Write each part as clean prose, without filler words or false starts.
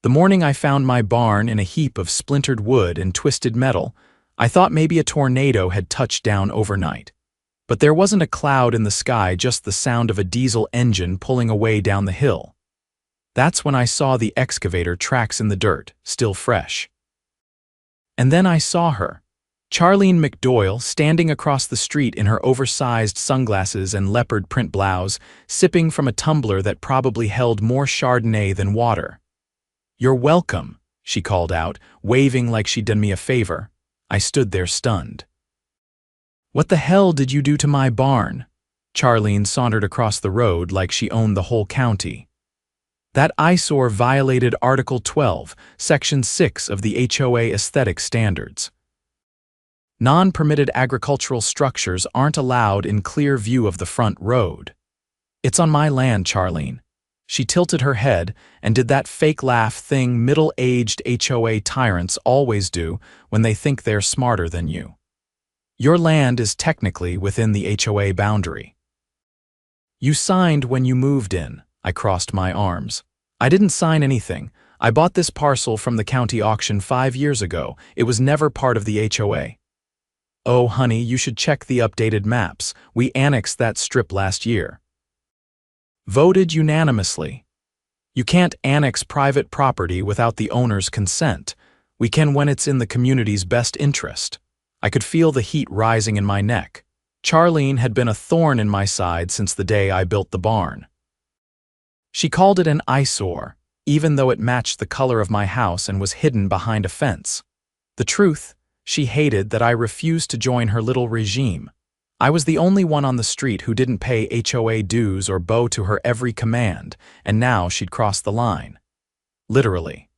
The morning I found my barn in a heap of splintered wood and twisted metal, I thought maybe a tornado had touched down overnight. But there wasn't a cloud in the sky, just the sound of a diesel engine pulling away down the hill. That's when I saw the excavator tracks in the dirt, still fresh. And then I saw her, Charlene McDoyle, standing across the street in her oversized sunglasses and leopard print blouse, sipping from a tumbler that probably held more Chardonnay than water. "You're welcome," she called out, waving like she'd done me a favor. I stood there stunned. "What the hell did you do to my barn?" Charlene sauntered across the road like she owned the whole county. "That eyesore violated Article 12, Section 6 of the HOA Aesthetic Standards. Non-permitted agricultural structures aren't allowed in clear view of the front road. It's on my land, Charlene." She tilted her head and did that fake laugh thing middle-aged HOA tyrants always do when they think they're smarter than you. "Your land is technically within the HOA boundary." "You signed when you moved in." I crossed my arms. "I didn't sign anything. I bought this parcel from the county auction 5 years ago. It was never part of the HOA. "Oh, honey, you should check the updated maps. We annexed that strip last year. Voted unanimously. You can't annex private property without the owner's consent. We can when it's in the community's best interest." I could feel the heat rising in my neck. Charlene had been a thorn in my side since the day I built the barn. She called it an eyesore, even though it matched the color of my house and was hidden behind a fence. The truth, she hated that I refused to join her little regime. I was the only one on the street who didn't pay HOA dues or bow to her every command, and now she'd crossed the line. Literally.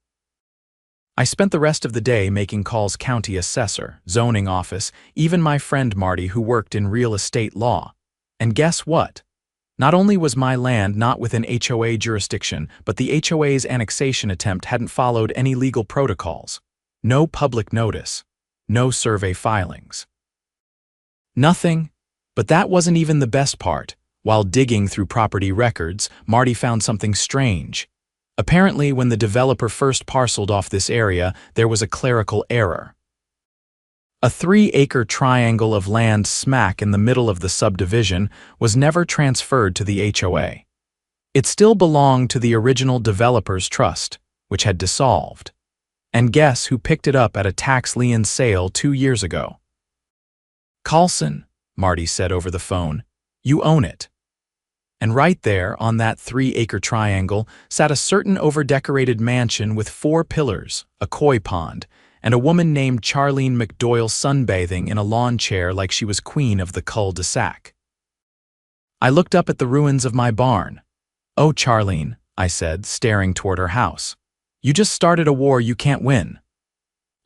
I spent the rest of the day making calls county assessor, zoning office, even my friend Marty who worked in real estate law. And guess what? Not only was my land not within HOA jurisdiction, but the HOA's annexation attempt hadn't followed any legal protocols. No public notice. No survey filings. Nothing. But that wasn't even the best part. While digging through property records, Marty found something strange. Apparently, when the developer first parceled off this area, there was a clerical error. A 3-acre triangle of land smack in the middle of the subdivision was never transferred to the HOA. It still belonged to the original developer's trust, which had dissolved. And guess who picked it up at a tax lien sale 2 years ago? "Carlson," Marty said over the phone, "you own it." And right there, on that 3-acre triangle, sat a certain overdecorated mansion with 4 pillars, a koi pond, and a woman named Charlene McDoyle sunbathing in a lawn chair like she was queen of the cul-de-sac. I looked up at the ruins of my barn. "Oh, Charlene," I said, staring toward her house. "You just started a war you can't win."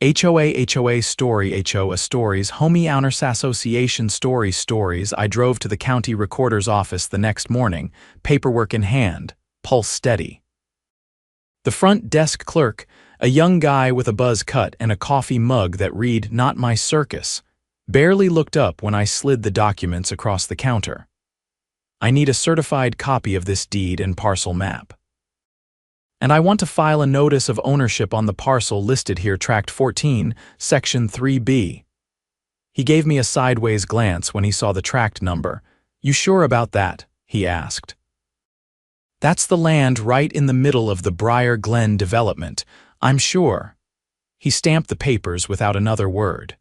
HOA story HOA stories homeowners association stories. I drove to the county recorder's office the next morning, paperwork in hand, pulse steady. The front desk clerk, a young guy with a buzz cut and a coffee mug that read "Not My Circus," barely looked up when I slid the documents across the counter. "I need a certified copy of this deed and parcel map. And I want to file a notice of ownership on the parcel listed here, Tract 14, Section 3B. He gave me a sideways glance when he saw the tract number. "You sure about that?" he asked. "That's the land right in the middle of the Briar Glen development. I'm sure." He stamped the papers without another word.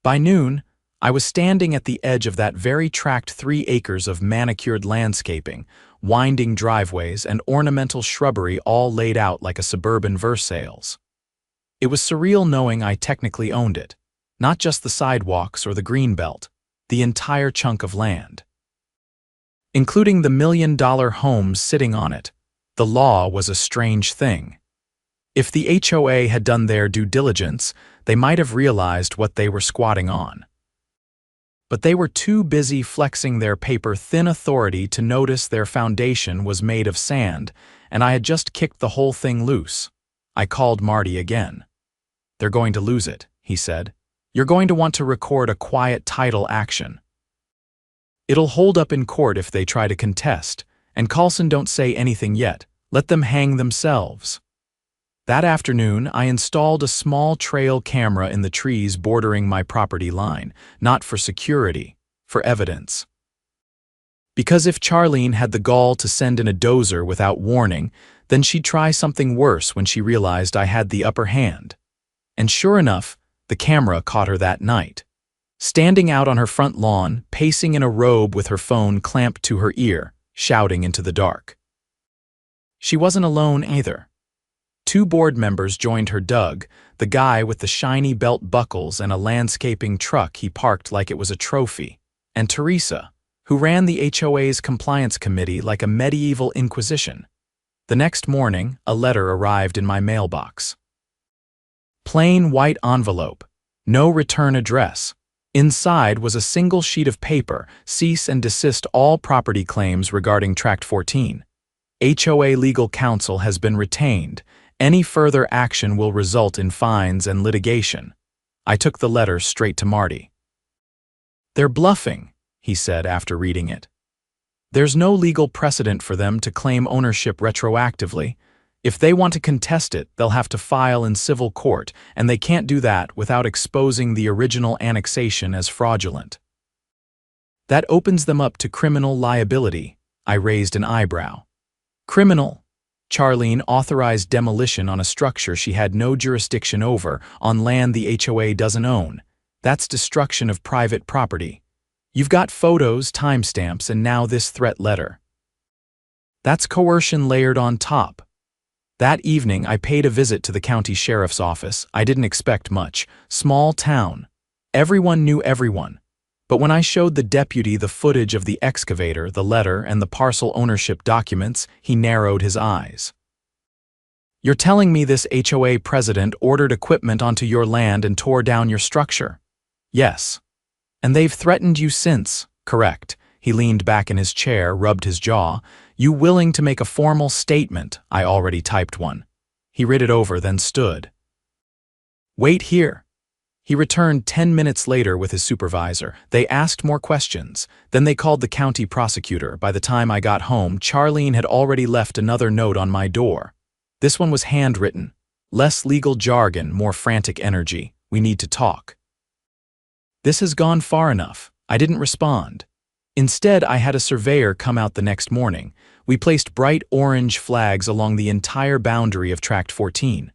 By noon, I was standing at the edge of that very tract, 3 acres of manicured landscaping, winding driveways, and ornamental shrubbery all laid out like a suburban Versailles. It was surreal knowing I technically owned it, not just the sidewalks or the greenbelt, the entire chunk of land. Including the $1-million homes sitting on it. The law was a strange thing. If the HOA had done their due diligence, they might have realized what they were squatting on. But they were too busy flexing their paper-thin authority to notice their foundation was made of sand, and I had just kicked the whole thing loose. I called Marty again. "They're going to lose it," he said. "You're going to want to record a quiet title action. It'll hold up in court if they try to contest, and Carlson, don't say anything yet. Let them hang themselves." That afternoon, I installed a small trail camera in the trees bordering my property line, not for security, for evidence. Because if Charlene had the gall to send in a dozer without warning, then she'd try something worse when she realized I had the upper hand. And sure enough, the camera caught her that night. Standing out on her front lawn, pacing in a robe with her phone clamped to her ear, shouting into the dark. She wasn't alone either. 2 board members joined her. Doug, the guy with the shiny belt buckles and a landscaping truck he parked like it was a trophy, and Teresa, who ran the HOA's compliance committee like a medieval inquisition. The next morning, a letter arrived in my mailbox. Plain white envelope, no return address. Inside was a single sheet of paper: cease and desist all property claims regarding Tract 14. HOA legal counsel has been retained. Any further action will result in fines and litigation. I took the letter straight to Marty. They're bluffing, he said after reading it. There's no legal precedent for them to claim ownership retroactively. If they want to contest it, they'll have to file in civil court, and they can't do that without exposing the original annexation as fraudulent. That opens them up to criminal liability. I raised an eyebrow. Criminal? Charlene authorized demolition on a structure she had no jurisdiction over, on land the HOA doesn't own. That's destruction of private property. You've got photos, timestamps, and now this threat letter. That's coercion layered on top. That evening, I paid a visit to the county sheriff's office. I didn't expect much. Small town. Everyone knew everyone. But when I showed the deputy the footage of the excavator, the letter, and the parcel ownership documents, he narrowed his eyes. You're telling me this HOA president ordered equipment onto your land and tore down your structure? Yes. And they've threatened you since? Correct. He leaned back in his chair, rubbed his jaw. You willing to make a formal statement? I already typed one. He read it over, then stood. Wait here. He returned 10 minutes later with his supervisor. They asked more questions. Then they called the county prosecutor. By the time I got home, Charlene had already left another note on my door. This one was handwritten. Less legal jargon, more frantic energy. We need to talk. This has gone far enough. I didn't respond. Instead, I had a surveyor come out the next morning. We placed bright orange flags along the entire boundary of Tract 14.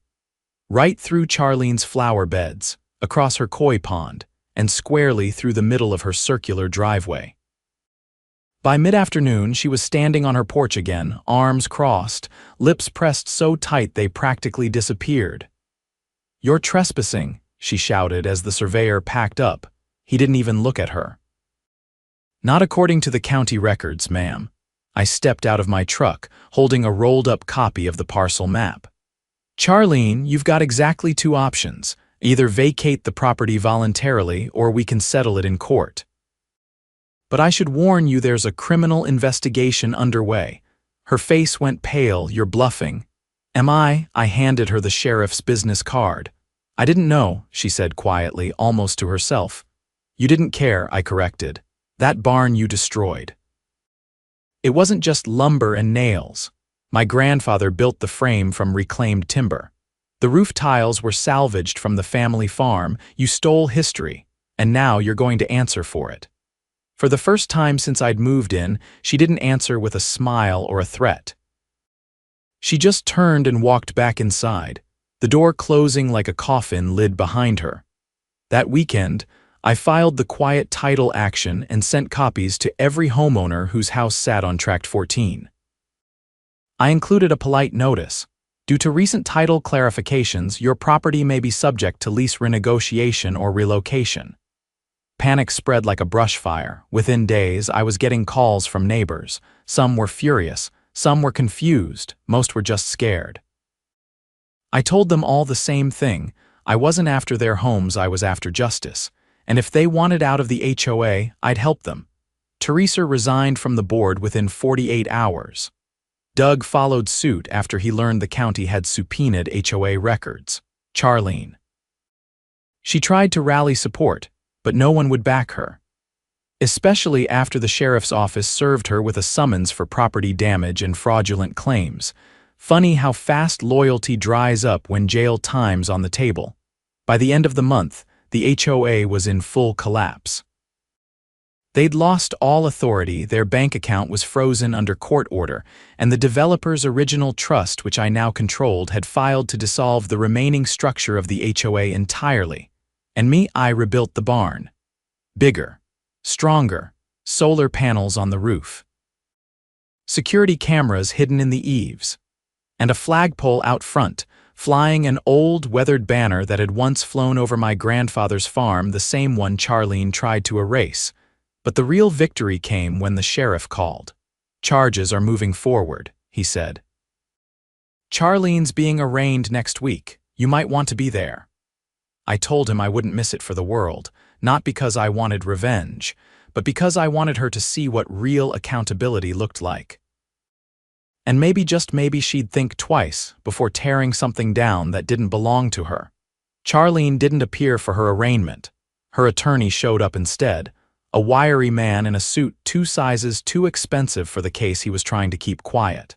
Right through Charlene's flower beds, across her koi pond, and squarely through the middle of her circular driveway. By mid-afternoon, she was standing on her porch again, arms crossed, lips pressed so tight they practically disappeared. You're trespassing, she shouted as the surveyor packed up. He didn't even look at her. Not according to the county records, ma'am. I stepped out of my truck, holding a rolled-up copy of the parcel map. Charlene, you've got exactly 2 options. Either vacate the property voluntarily or we can settle it in court. But I should warn you there's a criminal investigation underway. Her face went pale. You're bluffing. Am I? I handed her the sheriff's business card. I didn't know, she said quietly, almost to herself. You didn't care, I corrected. That barn you destroyed. It wasn't just lumber and nails. My grandfather built the frame from reclaimed timber. The roof tiles were salvaged from the family farm. You stole history, and now you're going to answer for it. For the first time since I'd moved in, she didn't answer with a smile or a threat. She just turned and walked back inside, the door closing like a coffin lid behind her. That weekend, I filed the quiet title action and sent copies to every homeowner whose house sat on Tract 14. I included a polite notice. Due to recent title clarifications, your property may be subject to lease renegotiation or relocation. Panic spread like a brush fire. Within days, I was getting calls from neighbors. Some were furious, some were confused, most were just scared. I told them all the same thing. I wasn't after their homes, I was after justice. And if they wanted out of the HOA, I'd help them. Teresa resigned from the board within 48 hours. Doug followed suit after he learned the county had subpoenaed HOA records. Charlene. She tried to rally support, but no one would back her. Especially after the sheriff's office served her with a summons for property damage and fraudulent claims. Funny how fast loyalty dries up when jail time's on the table. By the end of the month, the HOA was in full collapse. They'd lost all authority, their bank account was frozen under court order, and the developer's original trust, which I now controlled, had filed to dissolve the remaining structure of the HOA entirely. And me, I rebuilt the barn. Bigger, stronger, solar panels on the roof, security cameras hidden in the eaves, and a flagpole out front, flying an old, weathered banner that had once flown over my grandfather's farm, the same one Charlene tried to erase. But the real victory came when the sheriff called. "Charges are moving forward," he said. "Charlene's being arraigned next week. You might want to be there." I told him I wouldn't miss it for the world, not because I wanted revenge, but because I wanted her to see what real accountability looked like. And maybe, just maybe, she'd think twice before tearing something down that didn't belong to her. Charlene didn't appear for her arraignment. Her attorney showed up instead, a wiry man in a suit 2 sizes too expensive for the case he was trying to keep quiet.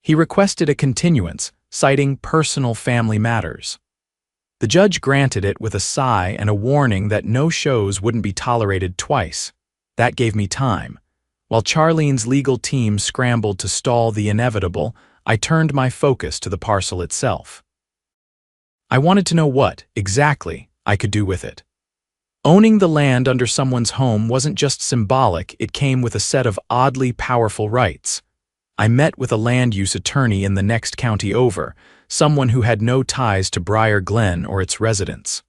He requested a continuance, citing personal family matters. The judge granted it with a sigh and a warning that no shows wouldn't be tolerated twice. That gave me time. While Charlene's legal team scrambled to stall the inevitable, I turned my focus to the parcel itself. I wanted to know what, exactly, I could do with it. Owning the land under someone's home wasn't just symbolic, it came with a set of oddly powerful rights. I met with a land use attorney in the next county over, someone who had no ties to Briar Glen or its residents.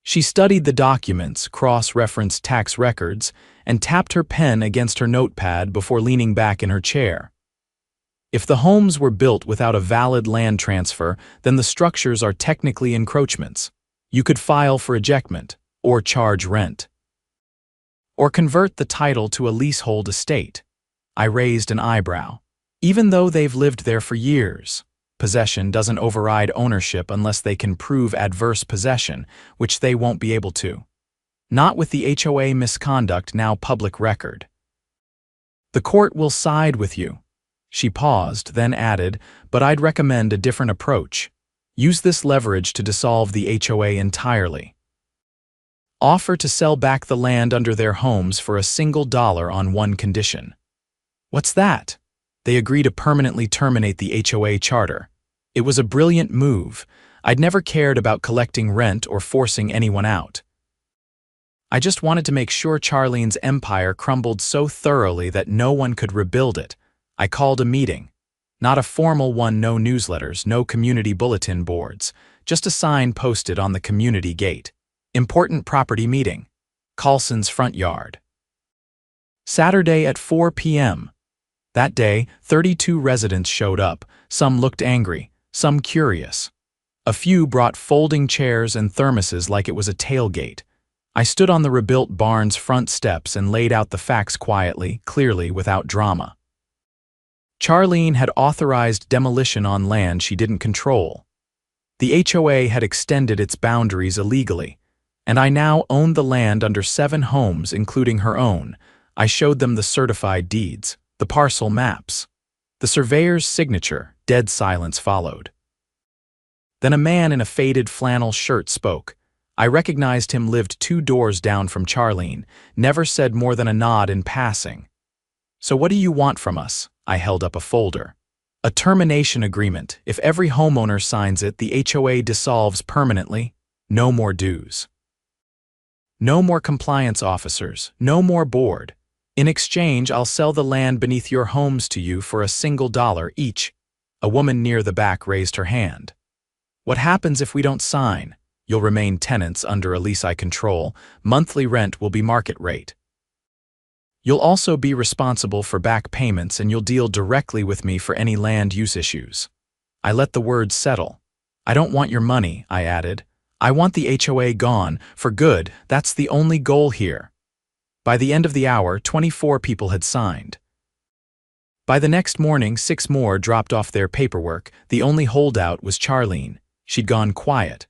She studied the documents, cross-referenced tax records, and tapped her pen against her notepad before leaning back in her chair. If the homes were built without a valid land transfer, then the structures are technically encroachments. You could file for ejectment, or charge rent, or convert the title to a leasehold estate. I raised an eyebrow. Even though they've lived there for years, possession doesn't override ownership unless they can prove adverse possession, which they won't be able to. Not with the HOA misconduct now public record. "The court will side with you." She paused, then added, "But I'd recommend a different approach. Use this leverage to dissolve the HOA entirely. Offer to sell back the land under their homes for a single dollar on one condition." "What's that?" "They agree to permanently terminate the HOA charter." It was a brilliant move. I'd never cared about collecting rent or forcing anyone out. I just wanted to make sure Charlene's empire crumbled so thoroughly that no one could rebuild it. I called a meeting. Not a formal one, no newsletters, no community bulletin boards, just a sign posted on the community gate. "Important property meeting. Carlson's front yard. Saturday at 4 p.m. That day, 32 residents showed up. Some looked angry, some curious. A few brought folding chairs and thermoses like it was a tailgate. I stood on the rebuilt barn's front steps and laid out the facts quietly, clearly, without drama. Charlene had authorized demolition on land she didn't control. The HOA had extended its boundaries illegally, and I now owned the land under 7 homes, including her own. I showed them the certified deeds, the parcel maps. The surveyor's signature. Dead silence followed. Then a man in a faded flannel shirt spoke. I recognized him, lived 2 doors down from Charlene, never said more than a nod in passing. "So what do you want from us?" I held up a folder. "A termination agreement. If every homeowner signs it, the HOA dissolves permanently. No more dues. No more compliance officers, no more board. In exchange, I'll sell the land beneath your homes to you for a single dollar each." A woman near the back raised her hand. "What happens if we don't sign?" "You'll remain tenants under a lease I control. Monthly rent will be market rate. You'll also be responsible for back payments, and you'll deal directly with me for any land use issues." I let the words settle. "I don't want your money," I added. "I want the HOA gone, for good. That's the only goal here." By the end of the hour, 24 people had signed. By the next morning, 6 more dropped off their paperwork. The only holdout was Charlene. She'd gone quiet.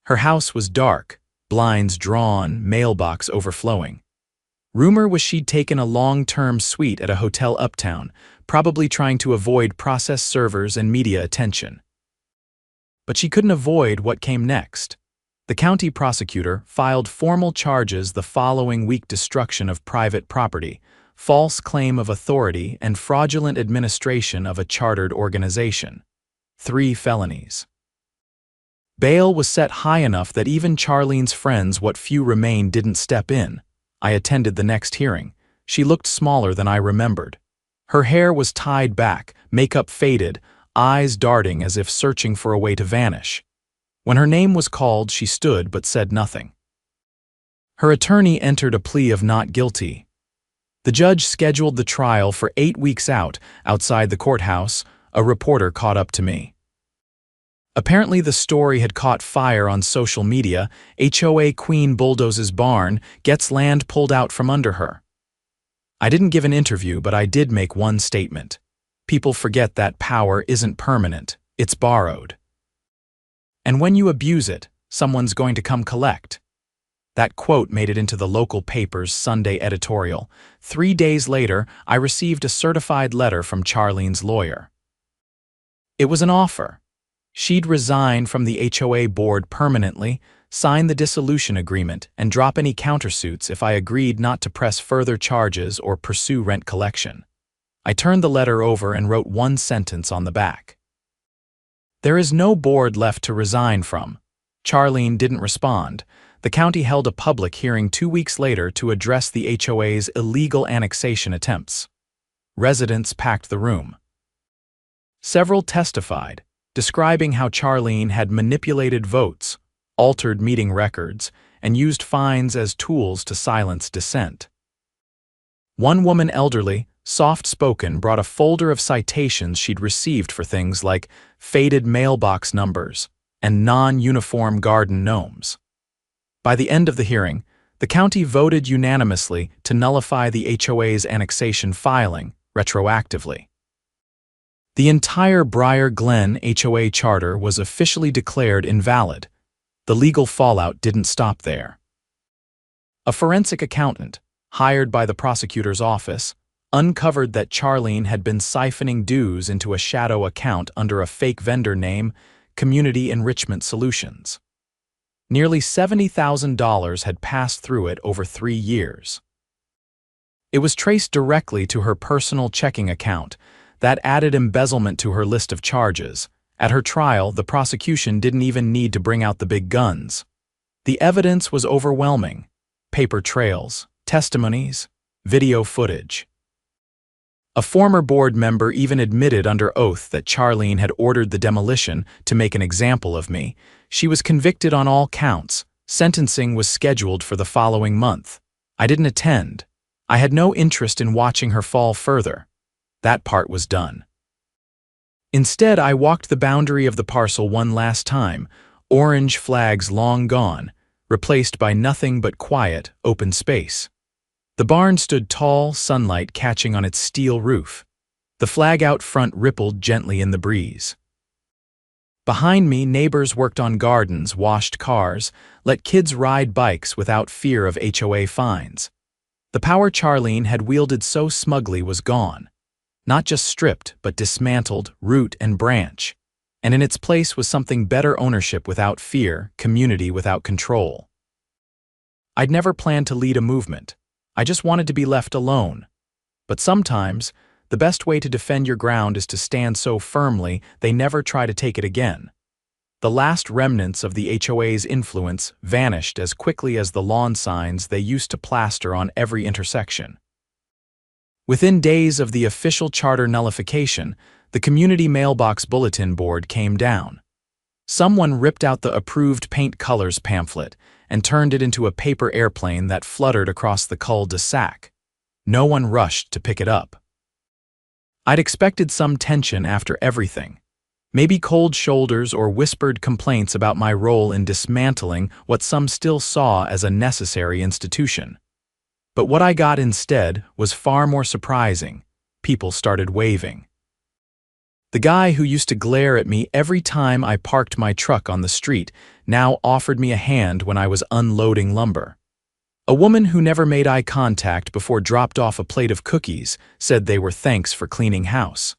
Her house was dark, blinds drawn, mailbox overflowing. Rumor was she'd taken a long-term suite at a hotel uptown, probably trying to avoid process servers and media attention. But she couldn't avoid what came next. The county prosecutor filed formal charges the following week: destruction of private property, false claim of authority, and fraudulent administration of a chartered organization. 3 felonies. Bail was set high enough that even Charlene's friends, what few remained, didn't step in. I attended the next hearing. She looked smaller than I remembered. Her hair was tied back, makeup faded, eyes darting as if searching for a way to vanish. When her name was called, she stood but said nothing. Her attorney entered a plea of not guilty. The judge scheduled the trial for 8 weeks outside the courthouse. A reporter caught up to me. Apparently the story had caught fire on social media. HOA queen bulldozes barn, gets land pulled out from under her. I didn't give an interview, but I did make one statement. People forget that power isn't permanent, it's borrowed. And when you abuse it, someone's going to come collect. That quote made it into the local paper's Sunday editorial. 3 days later, I received a certified letter from Charlene's lawyer. It was an offer. She'd resign from the HOA board permanently, sign the dissolution agreement, and drop any countersuits if I agreed not to press further charges or pursue rent collection. I turned the letter over and wrote one sentence on the back. There is no board left to resign from. Charlene didn't respond. The county held a public hearing 2 weeks later to address the HOA's illegal annexation attempts. Residents packed the room. Several testified, describing how Charlene had manipulated votes, altered meeting records, and used fines as tools to silence dissent. One woman, elderly, soft-spoken, brought a folder of citations she'd received for things like faded mailbox numbers and non-uniform garden gnomes. By the end of the hearing, the county voted unanimously to nullify the HOA's annexation filing retroactively. The entire Briar Glen HOA charter was officially declared invalid. The legal fallout didn't stop there. A forensic accountant, hired by the prosecutor's office, uncovered that Charlene had been siphoning dues into a shadow account under a fake vendor name, Community Enrichment Solutions. Nearly $70,000 had passed through it over 3 years. It was traced directly to her personal checking account. That added embezzlement to her list of charges. At her trial, the prosecution didn't even need to bring out the big guns. The evidence was overwhelming: paper trails, testimonies, video footage. A former board member even admitted under oath that Charlene had ordered the demolition to make an example of me. She was convicted on all counts. Sentencing was scheduled for the following month. I didn't attend. I had no interest in watching her fall further. That part was done. Instead, I walked the boundary of the parcel one last time, orange flags long gone, replaced by nothing but quiet, open space. The barn stood tall, sunlight catching on its steel roof. The flag out front rippled gently in the breeze. Behind me, neighbors worked on gardens, washed cars, let kids ride bikes without fear of HOA fines. The power Charlene had wielded so smugly was gone. Not just stripped, but dismantled, root and branch. And in its place was something better: ownership without fear, community without control. I'd never planned to lead a movement. I just wanted to be left alone. But sometimes, the best way to defend your ground is to stand so firmly they never try to take it again. The last remnants of the HOA's influence vanished as quickly as the lawn signs they used to plaster on every intersection. Within days of the official charter nullification, the community mailbox bulletin board came down. Someone ripped out the approved paint colors pamphlet and turned it into a paper airplane that fluttered across the cul-de-sac. No one rushed to pick it up. I'd expected some tension after everything. Maybe cold shoulders or whispered complaints about my role in dismantling what some still saw as a necessary institution. But what I got instead was far more surprising. People started waving. The guy who used to glare at me every time I parked my truck on the street now offered me a hand when I was unloading lumber. A woman who never made eye contact before dropped off a plate of cookies said they were thanks for cleaning house.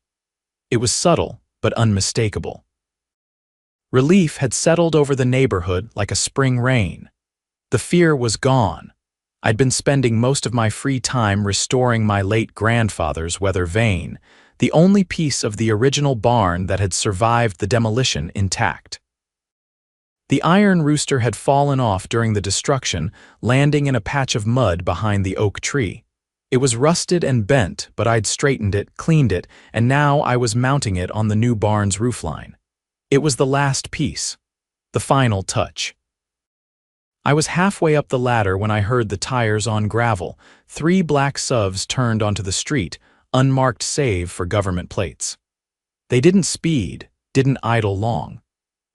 It was subtle, but unmistakable. Relief had settled over the neighborhood like a spring rain. The fear was gone. I'd been spending most of my free time restoring my late grandfather's weather vane, the only piece of the original barn that had survived the demolition intact. The iron rooster had fallen off during the destruction, landing in a patch of mud behind the oak tree. It was rusted and bent, but I'd straightened it, cleaned it, and now I was mounting it on the new barn's roofline. It was the last piece, the final touch. I was halfway up the ladder when I heard the tires on gravel. 3 black SUVs turned onto the street, unmarked save for government plates. They didn't speed, didn't idle long.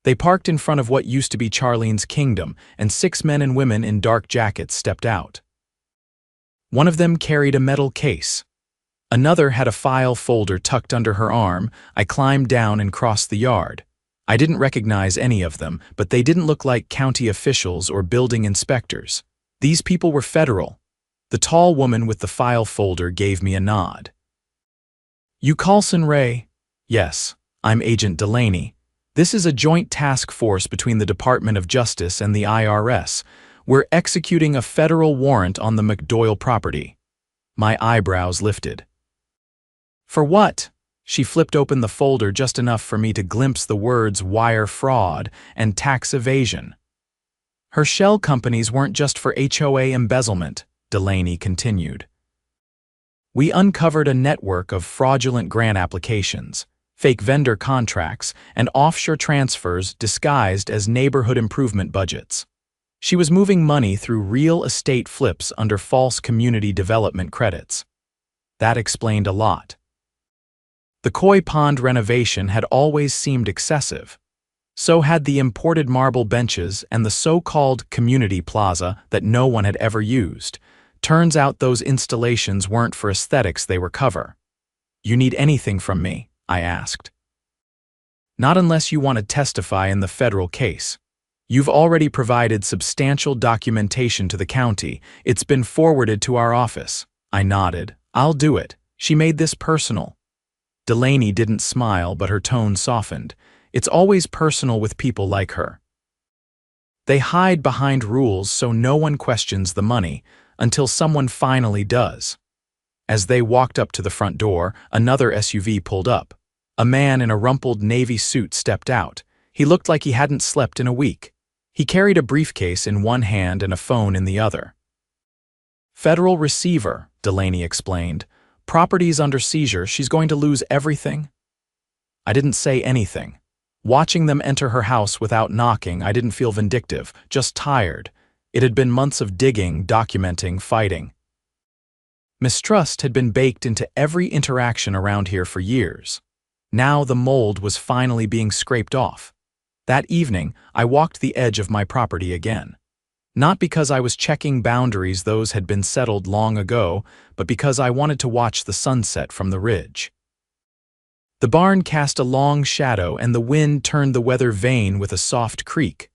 They parked in front of what used to be Charlene's kingdom, and 6 men and women in dark jackets stepped out. One of them carried a metal case. Another had a file folder tucked under her arm. I climbed down and crossed the yard. I didn't recognize any of them, but they didn't look like county officials or building inspectors. These people were federal. The tall woman with the file folder gave me a nod. "You Carlson Ray?" "Yes, I'm Agent Delaney. This is a joint task force between the Department of Justice and the IRS. We're executing a federal warrant on the McDoyle property." My eyebrows lifted. "For what?" She flipped open the folder just enough for me to glimpse the words wire fraud and tax evasion. "Her shell companies weren't just for HOA embezzlement," Delaney continued. "We uncovered a network of fraudulent grant applications, fake vendor contracts, and offshore transfers disguised as neighborhood improvement budgets. She was moving money through real estate flips under false community development credits. That explained a lot. The koi pond renovation had always seemed excessive. So had the imported marble benches and the so-called community plaza that no one had ever used. Turns out those installations weren't for aesthetics, they were cover. "You need anything from me?" I asked. "Not unless you want to testify in the federal case. You've already provided substantial documentation to the county. It's been forwarded to our office." I nodded. "I'll do it." She made this personal. Delaney didn't smile, but her tone softened. It's always personal with people like her. They hide behind rules so no one questions the money, until someone finally does. As they walked up to the front door, another SUV pulled up. A man in a rumpled navy suit stepped out. He looked like he hadn't slept in a week. He carried a briefcase in one hand and a phone in the other. "Federal receiver," Delaney explained. "Property's under seizure. She's going to lose everything." I didn't say anything. Watching them enter her house without knocking, I didn't feel vindictive, just tired. It had been months of digging, documenting, fighting. Mistrust had been baked into every interaction around here for years. Now the mold was finally being scraped off. That evening, I walked the edge of my property again. Not because I was checking boundaries, those had been settled long ago, but because I wanted to watch the sunset from the ridge. The barn cast a long shadow, and the wind turned the weather vane with a soft creak.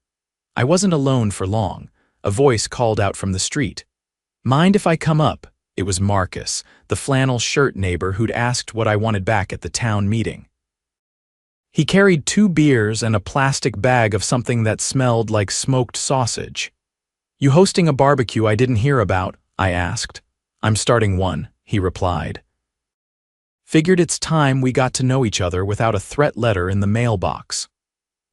I wasn't alone for long. A voice called out from the street. "Mind if I come up?" It was Marcus, the flannel shirt neighbor who'd asked what I wanted back at the town meeting. He carried 2 beers and a plastic bag of something that smelled like smoked sausage. "You hosting a barbecue I didn't hear about?" I asked. "I'm starting one," he replied. Figured it's time we got to know each other without a threat letter in the mailbox.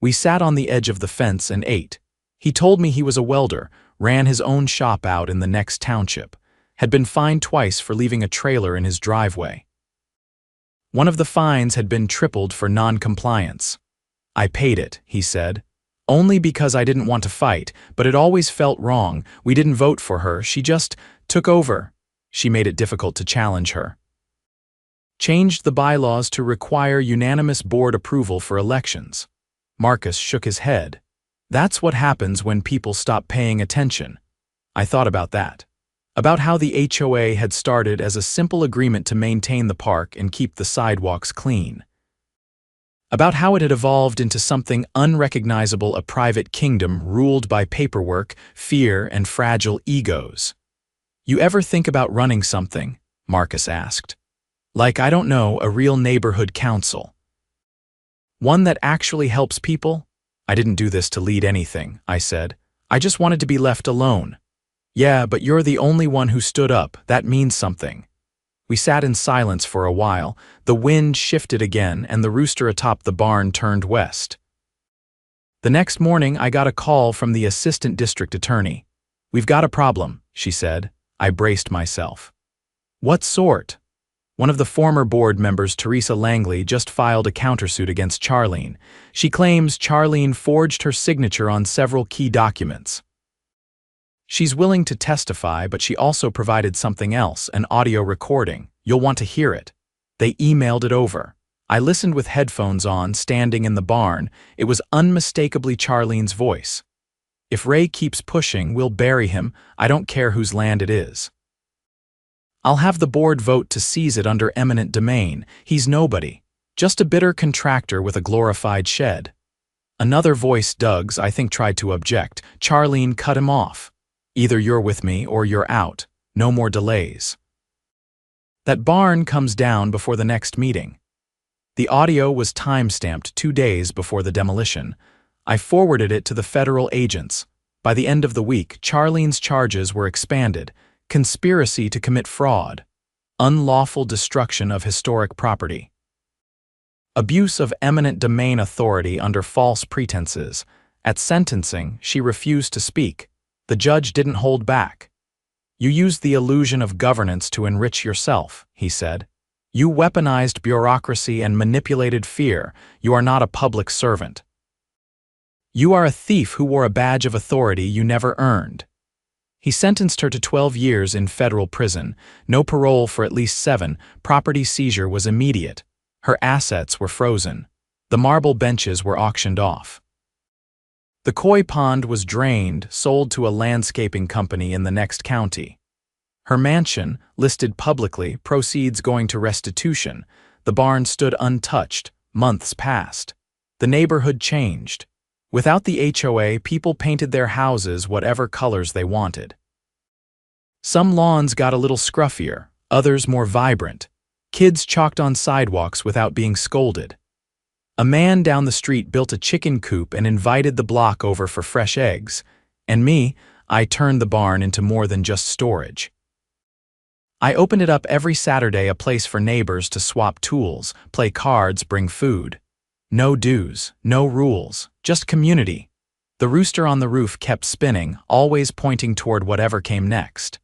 We sat on the edge of the fence and ate. He told me he was a welder, ran his own shop out in the next township, had been fined twice for leaving a trailer in his driveway. One of the fines had been tripled for non-compliance. "I paid it," he said. "Only because I didn't want to fight, but it always felt wrong. We didn't vote for her, she just took over." She made it difficult to challenge her. "Changed the bylaws to require unanimous board approval for elections." Marcus shook his head. "That's what happens when people stop paying attention." I thought about that. About how the HOA had started as a simple agreement to maintain the park and keep the sidewalks clean. About how it had evolved into something unrecognizable, a private kingdom ruled by paperwork, fear, and fragile egos. You ever think about running something? Marcus asked. Like, I don't know, a real neighborhood council. One that actually helps people? I didn't do this to lead anything, I said. I just wanted to be left alone. Yeah, but you're the only one who stood up. That means something. We sat in silence for a while. The wind shifted again, and the rooster atop the barn turned west. The next morning, I got a call from the assistant district attorney. We've got a problem, she said. I braced myself. What sort? One of the former board members, Teresa Langley, just filed a countersuit against Charlene. She claims Charlene forged her signature on several key documents. She's willing to testify, but she also provided something else, an audio recording. You'll want to hear it. They emailed it over. I listened with headphones on, standing in the barn. It was unmistakably Charlene's voice. If Ray keeps pushing, we'll bury him. I don't care whose land it is. I'll have the board vote to seize it under eminent domain. He's nobody. Just a bitter contractor with a glorified shed. Another voice, Doug's, I think, tried to object. Charlene cut him off. Either you're with me or you're out. No more delays. That barn comes down before the next meeting. The audio was time-stamped 2 days before the demolition. I forwarded it to the federal agents. By the end of the week, Charlene's charges were expanded. Conspiracy to commit fraud. Unlawful destruction of historic property. Abuse of eminent domain authority under false pretenses. At sentencing, she refused to speak. The judge didn't hold back. You used the illusion of governance to enrich yourself, he said. You weaponized bureaucracy and manipulated fear. You are not a public servant. You are a thief who wore a badge of authority you never earned. He sentenced her to 12 years in federal prison, no parole for at least 7. Property seizure was immediate. Her assets were frozen. The marble benches were auctioned off. The koi pond was drained, sold to a landscaping company in the next county. Her mansion, listed publicly, proceeds going to restitution. The barn stood untouched. Months passed. The neighborhood changed. Without the HOA, people painted their houses whatever colors they wanted. Some lawns got a little scruffier, others more vibrant. Kids chalked on sidewalks without being scolded. A man down the street built a chicken coop and invited the block over for fresh eggs. And me, I turned the barn into more than just storage. I opened it up every Saturday, a place for neighbors to swap tools, play cards, bring food. No dues, no rules, just community. The rooster on the roof kept spinning, always pointing toward whatever came next.